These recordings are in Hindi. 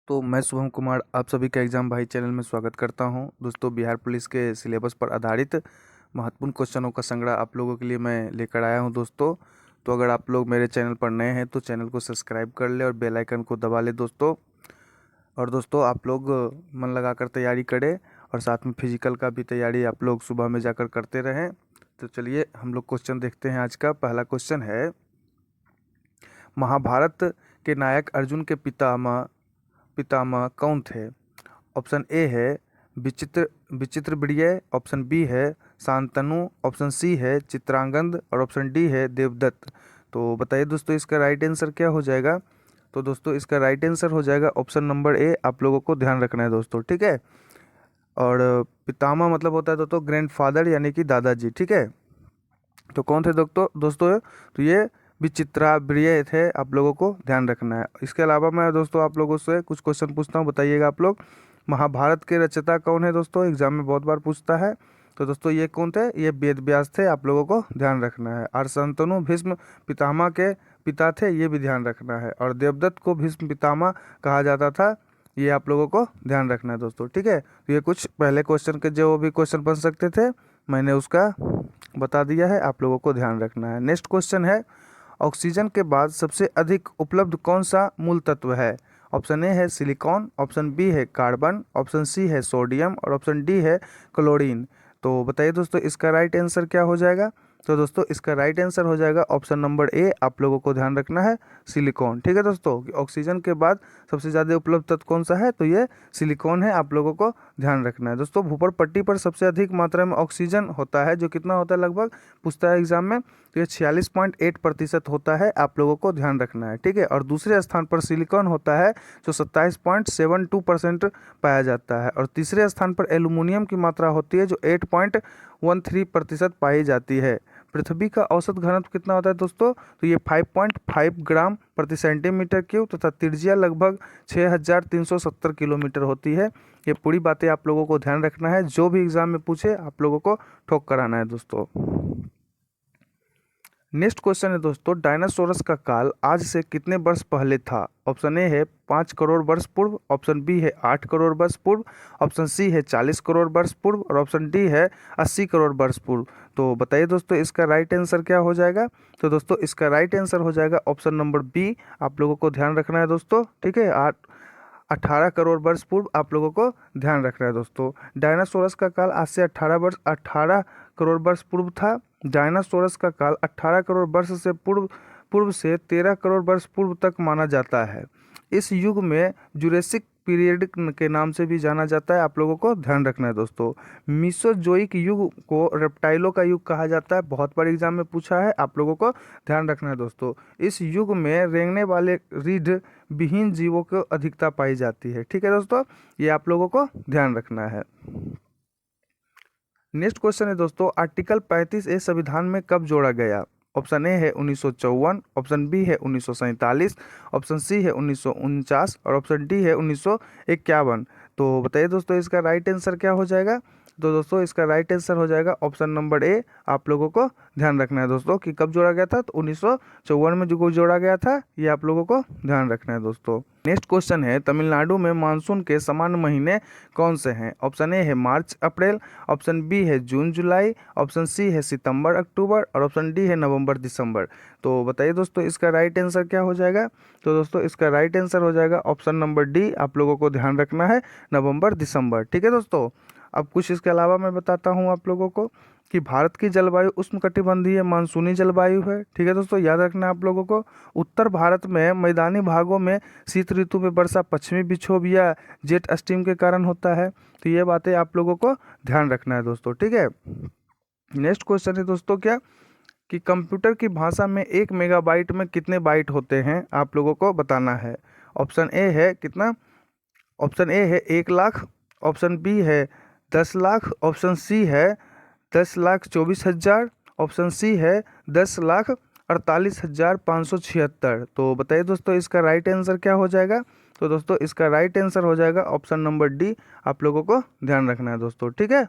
दोस्तों मैं शुभम कुमार आप सभी का एग्जाम भाई चैनल में स्वागत करता हूं। दोस्तों बिहार पुलिस के सिलेबस पर आधारित महत्वपूर्ण क्वेश्चनों का संग्रह आप लोगों के लिए मैं लेकर आया हूं दोस्तों। तो अगर आप लोग मेरे चैनल पर नए हैं तो चैनल को सब्सक्राइब कर ले और बेल आइकन को दबा ले दोस्तों। और दोस्तों आप लोग मन लगाकर तैयारी करें और साथ में फिजिकल का भी तैयारी आप लोग सुबह में जाकर करते रहें। तो चलिए हम लोग क्वेश्चन देखते हैं। आज का पहला क्वेश्चन है, महाभारत के नायक अर्जुन के पितामह कौन थे? ऑप्शन ए है विचित्रवीर्य, ऑप्शन बी है शांतनु, ऑप्शन सी है चित्रांगद और ऑप्शन डी है देवदत्त। तो बताइए दोस्तों इसका राइट आंसर क्या हो जाएगा? तो दोस्तों इसका राइट आंसर हो जाएगा ऑप्शन नंबर ए। आप लोगों को ध्यान रखना है दोस्तों, ठीक है। और पितामह मतलब होता है दोस्तों ग्रैंडफादर यानी कि दादाजी, ठीक है। तो कौन थे दोस्तों तो ये विचित्रावीर्य थे, आप लोगों को ध्यान रखना है। इसके अलावा मैं दोस्तों आप लोगों से कुछ क्वेश्चन पूछता हूँ, बताइएगा आप लोग। महाभारत के रचयिता कौन है दोस्तों? एग्जाम में बहुत बार पूछता है। तो दोस्तों ये कौन थे? ये वेद व्यास थे, आप लोगों को ध्यान रखना है। और शांतनु भीष्म पितामह के पिता थे, ये भी ध्यान रखना है। और देवदत्त को भीष्म पितामह कहा जाता था, ये आप लोगों को ध्यान रखना है दोस्तों, ठीक है। तो ये कुछ पहले क्वेश्चन के जो भी क्वेश्चन बन सकते थे मैंने उसका बता दिया है, आप लोगों को ध्यान रखना है। नेक्स्ट क्वेश्चन है, ऑक्सीजन के बाद सबसे अधिक उपलब्ध कौन सा मूल तत्व है? ऑप्शन ए है सिलिकॉन, ऑप्शन बी है कार्बन, ऑप्शन सी है सोडियम और ऑप्शन डी है क्लोरीन। तो बताइए दोस्तों इसका राइट आंसर क्या हो जाएगा? तो दोस्तों इसका राइट आंसर हो जाएगा ऑप्शन नंबर ए। आप लोगों को ध्यान रखना है सिलिकॉन, ठीक है दोस्तों। कि ऑक्सीजन के बाद सबसे ज़्यादा उपलब्ध तत्व कौन सा है? तो ये सिलिकॉन है, आप लोगों को ध्यान रखना है दोस्तों। भूपर पट्टी पर सबसे अधिक मात्रा में ऑक्सीजन होता है, जो कितना होता है लगभग पूछता है एग्जाम में, तो ये 46.8% होता है, आप लोगों को ध्यान रखना है, ठीक है। और दूसरे स्थान पर सिलिकॉन होता है जो 27.72% पाया जाता है। और तीसरे स्थान पर एल्यूमिनियम की मात्रा होती है जो 8.13% पाई जाती है। पृथ्वी का औसत घनत्व कितना होता है दोस्तों? तो ये 5.5 ग्राम प्रति सेंटीमीटर क्यूब तथा त्रिज्या लगभग 6370 किलोमीटर होती है। ये पूरी बातें आप लोगों को ध्यान रखना है, जो भी एग्जाम में पूछे आप लोगों को ठोक कराना है दोस्तों। नेक्स्ट क्वेश्चन है दोस्तों, डायनासोरस का काल आज से कितने वर्ष पहले था? ऑप्शन ए है 5 करोड़ वर्ष पूर्व, ऑप्शन बी है 8 करोड़ वर्ष पूर्व, ऑप्शन सी है 40 करोड़ वर्ष पूर्व और ऑप्शन डी है 80 करोड़ वर्ष पूर्व। तो बताइए दोस्तों इसका राइट आंसर क्या हो जाएगा? तो दोस्तों इसका राइट आंसर हो जाएगा ऑप्शन नंबर बी। आप लोगों को ध्यान रखना है दोस्तों, ठीक है। 18 करोड़ वर्ष पूर्व आप लोगों को ध्यान रखना है दोस्तों। डायनासोरस का काल आज से 18 करोड़ वर्ष पूर्व था। डायनासोरस का काल 18 करोड़ वर्ष से पूर्व से 13 करोड़ वर्ष पूर्व तक माना जाता है। इस युग में जुरेसिक पीरियड के नाम से भी जाना जाता है, आप लोगों को ध्यान रखना है दोस्तों। मीसोजोइक युग को रेप्टाइलों का युग कहा जाता है, बहुत बार एग्जाम में पूछा है, आप लोगों को ध्यान रखना है दोस्तों। इस युग में रेंगने वाले रीढ़ विहीन जीवों को अधिकता पाई जाती है, ठीक है दोस्तों, ये आप लोगों को ध्यान रखना है। नेक्स्ट क्वेश्चन है दोस्तों, आर्टिकल 35A संविधान में कब जोड़ा गया? ऑप्शन ए है 1954, ऑप्शन बी है 1947, ऑप्शन सी है 1949 और ऑप्शन डी है 1951। तो बताइए दोस्तों इसका राइट आंसर क्या हो जाएगा? तो दोस्तों इसका राइट आंसर हो जाएगा ऑप्शन नंबर ए। आप लोगों को ध्यान रखना है दोस्तों कि कब जोड़ा गया था, तो 1954 में जो जोड़ा गया था, ये आप लोगों को ध्यान रखना है दोस्तों। नेक्स्ट क्वेश्चन है, तमिलनाडु में मानसून के सामान्य महीने कौन से हैं? ऑप्शन ए है मार्च अप्रैल, ऑप्शन बी है जून जुलाई, ऑप्शन सी है सितंबर अक्टूबर और ऑप्शन डी है नवंबर दिसंबर। तो बताइए दोस्तों इसका राइट आंसर क्या हो जाएगा? तो दोस्तों इसका राइट आंसर हो जाएगा ऑप्शन नंबर डी। आप लोगों को ध्यान रखना है नवंबर दिसंबर, ठीक है दोस्तों। अब कुछ इसके अलावा मैं बताता हूँ आप लोगों को कि भारत की जलवायु उष्णकटिबंधीय मानसूनी जलवायु है, ठीक है दोस्तों, याद रखना है आप लोगों को। उत्तर भारत में मैदानी भागों में शीत ऋतु में वर्षा पश्चिमी विक्षोभ या जेट स्ट्रीम के कारण होता है। तो ये बातें आप लोगों को ध्यान रखना है दोस्तों, ठीक है। नेक्स्ट क्वेश्चन है दोस्तों क्या कि कंप्यूटर की भाषा में 1 मेगाबाइट में कितने बाइट होते हैं? आप लोगों को बताना है। ऑप्शन ए है कितना? ऑप्शन ए है 1 लाख, ऑप्शन बी है 10 लाख, ऑप्शन सी है 10,24,000, ऑप्शन सी है 10,48,576। तो बताइए दोस्तों इसका राइट आंसर क्या हो जाएगा? तो दोस्तों इसका राइट आंसर हो जाएगा ऑप्शन नंबर डी। आप लोगों को ध्यान रखना है दोस्तों, ठीक है।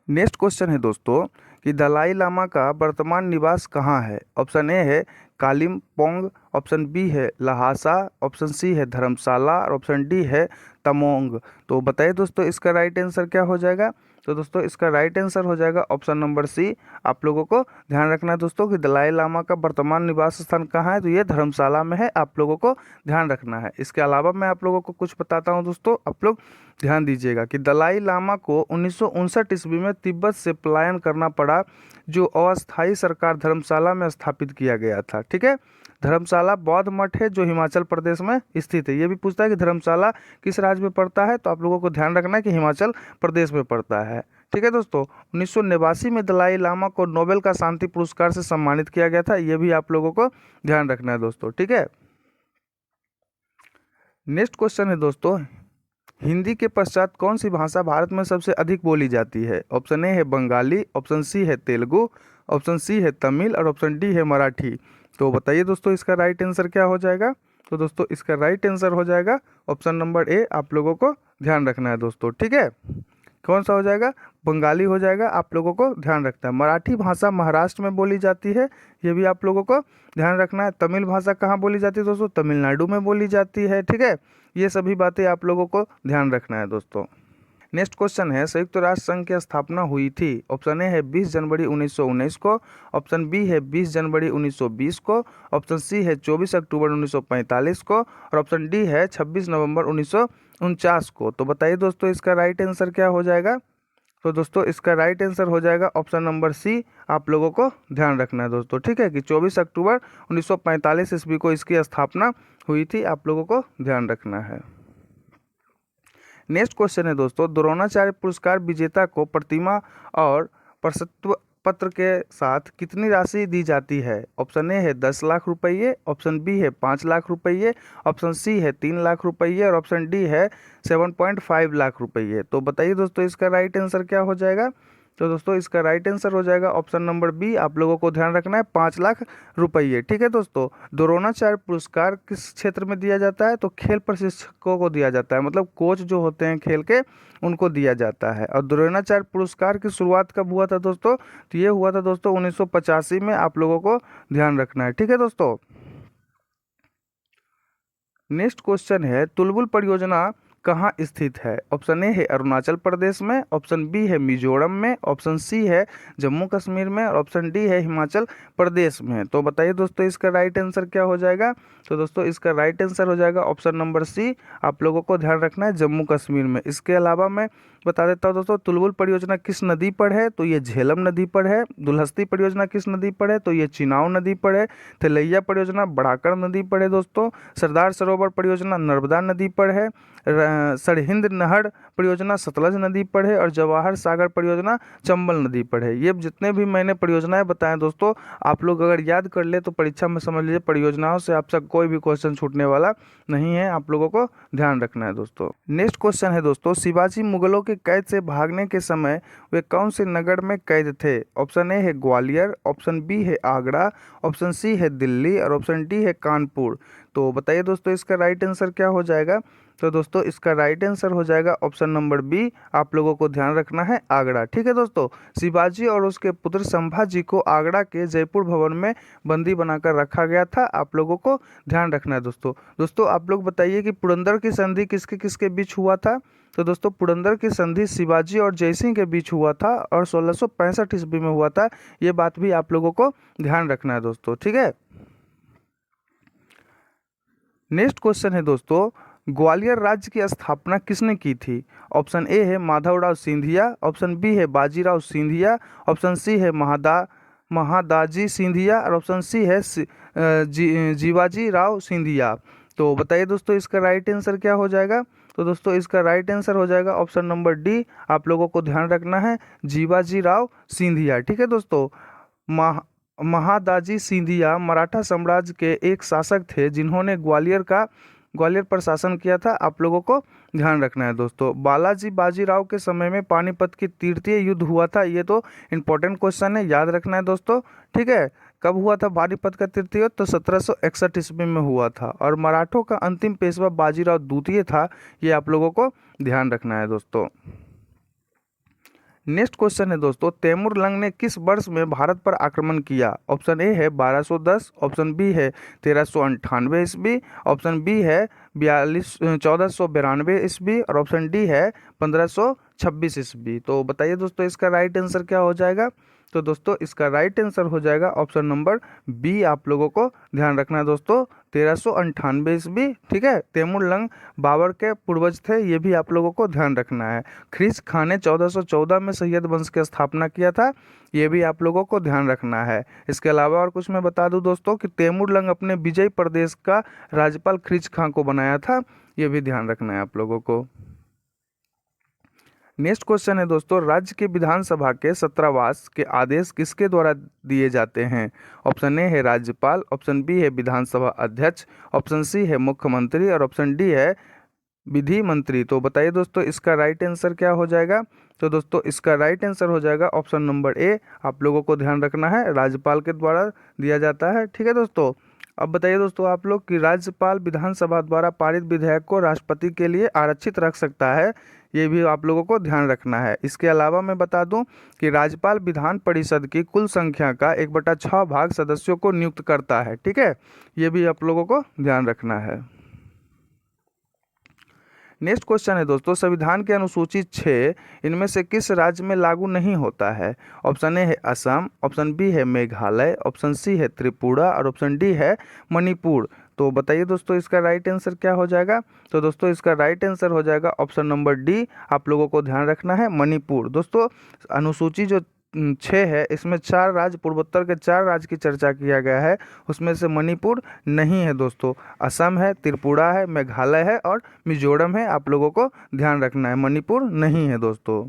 नेक्स्ट क्वेश्चन है दोस्तों कि दलाई लामा का वर्तमान निवास कहाँ है? ऑप्शन ए है कालिम्पोंग, ऑप्शन बी है लहासा, ऑप्शन सी है धर्मशाला और ऑप्शन डी है तमोंग। तो बताइए दोस्तों इसका राइट आंसर क्या हो जाएगा। तो दोस्तों इसका राइट आंसर हो जाएगा ऑप्शन नंबर सी। आप लोगों को ध्यान रखना है दोस्तों कि दलाई लामा का वर्तमान निवास स्थान कहाँ है, तो ये धर्मशाला में है, आप लोगों को ध्यान रखना है। इसके अलावा मैं आप लोगों को कुछ बताता हूँ दोस्तों, आप लोग ध्यान दीजिएगा कि दलाई लामा को 1959 ईस्वी में तिब्बत से पलायन करना पड़ा, जो अस्थायी सरकार धर्मशाला में स्थापित किया गया था। ठीक है, धर्मशाला बौद्ध मठ है जो हिमाचल प्रदेश में स्थित है। ये भी पूछता है कि धर्मशाला किस राज्य में पड़ता है, तो आप लोगों को ध्यान रखना है कि हिमाचल प्रदेश में पड़ता है। ठीक है दोस्तों, 1989 में दलाई लामा को नोबेल का शांति पुरस्कार से सम्मानित किया गया था। ये भी आप लोगों को ध्यान रखना है दोस्तों। ठीक है, नेक्स्ट क्वेश्चन है दोस्तों, हिंदी के पश्चात कौन सी भाषा भारत में सबसे अधिक बोली जाती है। ऑप्शन ए है बंगाली, ऑप्शन सी है तेलुगु, ऑप्शन सी है तमिल और ऑप्शन डी है मराठी। तो बताइए दोस्तों इसका राइट आंसर क्या हो जाएगा। तो दोस्तों इसका राइट आंसर हो जाएगा ऑप्शन नंबर ए। आप लोगों को ध्यान रखना है दोस्तों। ठीक है, कौन सा हो जाएगा, बंगाली हो जाएगा, आप लोगों को ध्यान रखना है। मराठी भाषा महाराष्ट्र में बोली जाती है, ये भी आप लोगों को ध्यान रखना है। तमिल भाषा कहाँ बोली जाती है दोस्तों, तमिलनाडु में बोली जाती है। ठीक है, ये सभी बातें आप लोगों को ध्यान रखना है दोस्तों। नेक्स्ट क्वेश्चन है, संयुक्त राष्ट्र संघ की स्थापना हुई थी। ऑप्शन ए है 20 जनवरी 1919 को, ऑप्शन बी है 20 जनवरी 1920 को, ऑप्शन सी है 24 अक्टूबर 1945 को और ऑप्शन डी है 26 नवंबर 1949 को। तो बताइए दोस्तों इसका राइट आंसर क्या हो जाएगा। तो दोस्तों इसका राइट आंसर हो जाएगा ऑप्शन नंबर सी। आप लोगों को ध्यान रखना है दोस्तों। ठीक है, कि 24 अक्टूबर 1945 ईस्वी को इसकी स्थापना हुई थी, आप लोगों को ध्यान रखना है। नेक्स्ट क्वेश्चन है दोस्तों, द्रोणाचार्य पुरस्कार विजेता को प्रतिमा और प्रशस्ति पत्र के साथ कितनी राशि दी जाती है। ऑप्शन ए है 10 लाख रुपये, ऑप्शन बी है 5 लाख रुपये, ऑप्शन सी है 3 लाख रुपये और ऑप्शन डी है 7.5 लाख रुपये। तो बताइए दोस्तों इसका राइट आंसर क्या हो जाएगा। तो दोस्तों इसका राइट आंसर हो जाएगा ऑप्शन नंबर बी। आप लोगों को ध्यान रखना है 5 लाख रुपये। ठीक है दोस्तों, द्रोणाचार्य पुरस्कार किस क्षेत्र में दिया जाता है, तो खेल प्रशिक्षकों को दिया जाता है, मतलब कोच जो होते हैं खेल के उनको दिया जाता है। और द्रोणाचार्य पुरस्कार की शुरुआत कब हुआ था दोस्तों, तो ये हुआ था दोस्तों 1985 में, आप लोगों को ध्यान रखना है। ठीक है दोस्तों, नेक्स्ट क्वेश्चन है, तुलबुल परियोजना कहाँ स्थित है। ऑप्शन ए है अरुणाचल प्रदेश में, ऑप्शन बी है मिजोरम में, ऑप्शन सी है जम्मू कश्मीर में और ऑप्शन डी है हिमाचल प्रदेश में। तो बताइए दोस्तों इसका राइट आंसर क्या हो जाएगा। तो दोस्तों इसका राइट आंसर हो जाएगा ऑप्शन नंबर सी। आप लोगों को ध्यान रखना है जम्मू कश्मीर में। इसके अलावा मैं बता देता हूँ दोस्तों, तुलबुल परियोजना किस नदी पर है, तो ये झेलम नदी पर है। दुलहस्ती परियोजना किस नदी पर है, तो ये चिनाव नदी पर है। तिलैया परियोजना बढ़ाकर नदी पर है दोस्तों। सरदार सरोवर परियोजना नर्मदा नदी पर है। सरहिंद नहर परियोजना सतलज नदी पर है और जवाहर सागर परियोजना चंबल नदी पर है। ये जितने भी मैंने परियोजनाएं बताएं दोस्तों, आप लोग अगर याद कर ले तो परीक्षा में समझ लीजिए परियोजनाओं से आपसे कोई भी क्वेश्चन छूटने वाला नहीं है, आप लोगों को ध्यान रखना है दोस्तों। नेक्स्ट क्वेश्चन है दोस्तों, शिवाजी मुगलों के कैद से भागने के समय वे कौन से नगर में कैद थे। ऑप्शन ए है ग्वालियर, ऑप्शन बी है आगरा, ऑप्शन सी है दिल्ली और ऑप्शन डी है कानपुर। तो बताइए दोस्तों इसका राइट आंसर क्या हो जाएगा। तो दोस्तों इसका राइट आंसर हो जाएगा ऑप्शन नंबर बी। आप लोगों को ध्यान रखना है आगरा। ठीक है दोस्तों, शिवाजी और उसके पुत्र संभाजी को आगरा के जयपुर भवन में बंदी बनाकर रखा गया था, आप लोगों को ध्यान रखना है दोस्तों। दोस्तों आप लोग बताइए कि पुरंदर की संधि किसके किसके बीच हुआ था। तो दोस्तों पुरंदर की संधि शिवाजी और जयसिंह के बीच हुआ था और 1665 ईस्वी में हुआ था। ये बात भी आप लोगों को ध्यान रखना है दोस्तों। ठीक है, नेक्स्ट क्वेश्चन है दोस्तों, ग्वालियर राज्य की स्थापना किसने की थी। ऑप्शन ए है माधवराव सिंधिया, ऑप्शन बी है बाजीराव सिंधिया, ऑप्शन सी है महादाजी सिंधिया और ऑप्शन सी है जीवाजी राव सिंधिया। तो बताइए दोस्तों इसका राइट आंसर क्या हो जाएगा। तो दोस्तों इसका राइट आंसर हो जाएगा ऑप्शन नंबर डी। आप लोगों को ध्यान रखना है जीवाजी राव सिंधिया। ठीक है दोस्तों, महादाजी सिंधिया मराठा साम्राज्य के एक शासक थे जिन्होंने ग्वालियर पर शासन किया था, आप लोगों को ध्यान रखना है दोस्तों। बालाजी बाजीराव के समय में पानीपत की तृतीय युद्ध हुआ था, ये तो इंपॉर्टेंट क्वेश्चन है, याद रखना है दोस्तों। ठीक है, कब हुआ था पानीपत का तृतीय युद्ध, तो 1761 ईस्वी में हुआ था और मराठों का अंतिम पेशवा बाजीराव द्वितीय था, ये आप लोगों को ध्यान रखना है दोस्तों। नेक्स्ट क्वेश्चन है दोस्तों, तैमूर लंग ने किस वर्ष में भारत पर आक्रमण किया? ऑप्शन ए है 1210, ऑप्शन बी है 1398 ईस्वी, ऑप्शन बी है 1492 ईस्वी और ऑप्शन डी है 1526 ईस्वी। तो बताइए दोस्तों इसका राइट आंसर क्या हो जाएगा? तो दोस्तों इसका राइट आंसर हो जाएगा ऑप्शन नंबर बी। आप लोगों को ध्यान रखना है दोस्तों, 1398 ईस्वी। ठीक है, तैमूर लंग बाबर के पूर्वज थे, ये भी आप लोगों को ध्यान रखना है। ख्रीस खान ने 1414 में सैयद वंश की स्थापना किया था, ये भी आप लोगों को ध्यान रखना है। इसके अलावा और कुछ मैं बता दूं दोस्तों कि तैमूर लंग अपने विजय प्रदेश का राज्यपाल ख्रीस खान को बनाया था, ये भी ध्यान रखना है आप लोगों को। नेक्स्ट क्वेश्चन है दोस्तों, राज्य के विधानसभा के छात्रावास के आदेश किसके द्वारा दिए जाते हैं? ऑप्शन ए है राज्यपाल, ऑप्शन बी है विधानसभा अध्यक्ष, ऑप्शन सी है मुख्यमंत्री और ऑप्शन डी है विधि मंत्री। तो बताइए दोस्तों इसका राइट आंसर क्या हो जाएगा? तो दोस्तों इसका राइट आंसर हो जाएगा ऑप्शन नंबर ए। आप लोगों को ध्यान रखना है, राज्यपाल के द्वारा दिया जाता है। ठीक है दोस्तों, अब बताइए दोस्तों आप लोग कि राज्यपाल विधानसभा द्वारा पारित विधेयक को राष्ट्रपति के लिए आरक्षित रख सकता है, ये भी आप लोगों को ध्यान रखना है। इसके अलावा मैं बता दूं कि राज्यपाल विधान परिषद की कुल संख्या का 1/6 भाग सदस्यों को नियुक्त करता है। ठीक है, ये भी आप लोगों को ध्यान रखना है। नेक्स्ट क्वेश्चन है दोस्तों, संविधान के अनुसूची 6 इनमें से किस राज्य में लागू नहीं होता है? ऑप्शन ए है असम, ऑप्शन बी है मेघालय, ऑप्शन सी है त्रिपुरा और ऑप्शन डी है मणिपुर। तो बताइए दोस्तों इसका राइट आंसर क्या हो जाएगा? तो दोस्तों इसका राइट आंसर हो जाएगा ऑप्शन नंबर डी। आप लोगों को ध्यान रखना है, मणिपुर। दोस्तों अनुसूची जो 6 है, इसमें 4 राज्य, पूर्वोत्तर के 4 राज्य की चर्चा किया गया है, उसमें से मणिपुर नहीं है दोस्तों। असम है, त्रिपुरा है, मेघालय है और मिजोरम है, आप लोगों को ध्यान रखना है, मणिपुर नहीं है दोस्तों।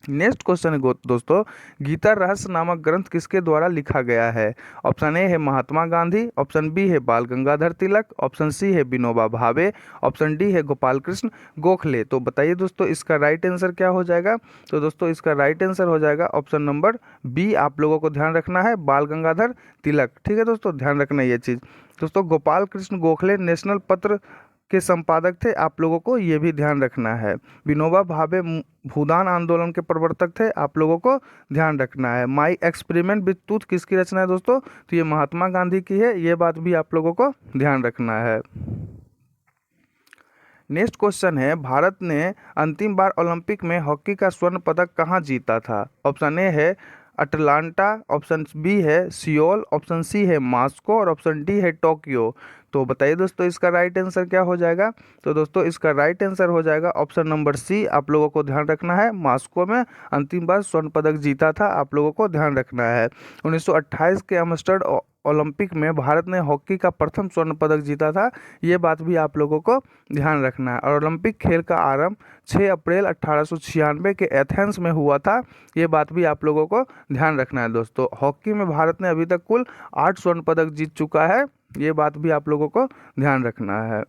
नेक्स्ट क्वेश्चन है दोस्तों, गीता रहस्य नामक ग्रंथ किसके द्वारा लिखा गया है? ऑप्शन ए है महात्मा गांधी, ऑप्शन बी है बाल गंगाधर तिलक, ऑप्शन सी है विनोबा भावे, ऑप्शन डी है गोपाल कृष्ण गोखले। तो बताइए दोस्तों इसका राइट आंसर क्या हो जाएगा? तो दोस्तों इसका राइट आंसर हो जाएगा ऑप्शन नंबर बी। आप लोगों को ध्यान रखना है, बाल गंगाधर तिलक। ठीक है दोस्तों, ध्यान रखना ये चीज़। दोस्तों गोपाल कृष्ण गोखले नेशनल पत्र के संपादक थे, आप लोगों को ये भी ध्यान रखना है। विनोबा भावे भूदान आंदोलन के प्रवर्तक थे, आप लोगों को ध्यान रखना है। माई एक्सपेरिमेंट विथ टूथ किसकी रचना है दोस्तों? तो ये महात्मा गांधी की है, ये बात भी आप लोगों को ध्यान रखना है। नेक्स्ट क्वेश्चन है, भारत ने अंतिम बार ओलंपिक में हॉकी का स्वर्ण पदक कहाँ जीता था? ऑप्शन ए है अटलांटा, ऑप्शन बी है सियोल, ऑप्शन सी है मॉस्को और ऑप्शन डी है टोक्यो। तो बताइए दोस्तों इसका राइट आंसर क्या हो जाएगा? तो दोस्तों इसका राइट आंसर हो जाएगा ऑप्शन नंबर सी। आप लोगों को ध्यान रखना है, मॉस्को में अंतिम बार स्वर्ण पदक जीता था, आप लोगों को ध्यान रखना है। 1928 के एम्स्टर्डम ओलंपिक में भारत ने हॉकी का प्रथम स्वर्ण पदक जीता था, ये बात भी आप लोगों को ध्यान रखना है। और ओलंपिक खेल का आरंभ 6 अप्रैल 1896 के एथेंस में हुआ था, ये बात भी आप लोगों को ध्यान रखना है दोस्तों। हॉकी में भारत ने अभी तक कुल 8 स्वर्ण पदक जीत चुका है, ये बात भी आप लोगों को ध्यान रखना है।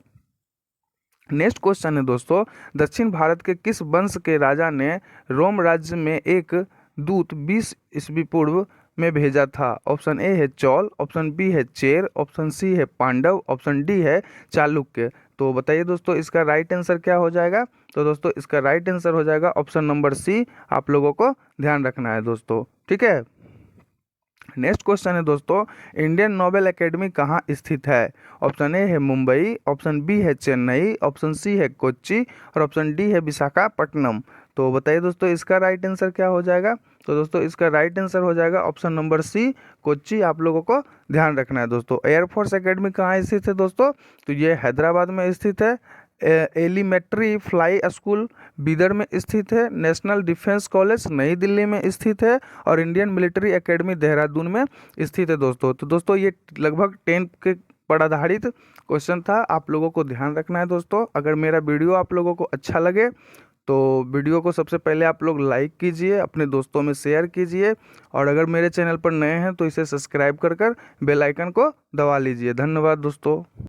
नेक्स्ट क्वेश्चन है दोस्तों, दक्षिण भारत के किस वंश के राजा ने रोम राज्य में एक दूत 20 ईस्वी पूर्व में भेजा था? ऑप्शन ए है चौल, ऑप्शन बी है चेर, ऑप्शन सी है पांडव, ऑप्शन डी है चालुक्य। तो बताइए दोस्तों इसका राइट आंसर क्या हो जाएगा? तो दोस्तों इसका राइट आंसर हो जाएगा ऑप्शन नंबर सी। आप लोगों को ध्यान रखना है दोस्तों। ठीक है, नेक्स्ट क्वेश्चन है दोस्तों, इंडियन नोबेल एकेडमी कहाँ स्थित है? ऑप्शन ए है मुंबई, ऑप्शन बी है चेन्नई, ऑप्शन सी है कोच्चि और ऑप्शन डी है विशाखापट्टनम। तो बताइए दोस्तों इसका राइट आंसर क्या हो जाएगा? तो दोस्तों इसका राइट आंसर हो जाएगा ऑप्शन नंबर सी, कोच्चि। आप लोगों को ध्यान रखना है दोस्तों। एयरफोर्स एकेडमी कहाँ स्थित है दोस्तों? तो ये हैदराबाद में स्थित है। एलिमेंट्री फ्लाई स्कूल बीदर में स्थित है। नेशनल डिफेंस कॉलेज नई दिल्ली में स्थित है और इंडियन मिलिट्री एकेडमी देहरादून में स्थित है दोस्तों। तो दोस्तों ये लगभग 10 के पर आधारित क्वेश्चन था, आप लोगों को ध्यान रखना है दोस्तों। अगर मेरा वीडियो आप लोगों को अच्छा लगे तो वीडियो को सबसे पहले आप लोग लाइक कीजिए, अपने दोस्तों में शेयर कीजिए और अगर मेरे चैनल पर नए हैं तो इसे सब्सक्राइब कर बेल आइकन को दबा लीजिए। धन्यवाद दोस्तों।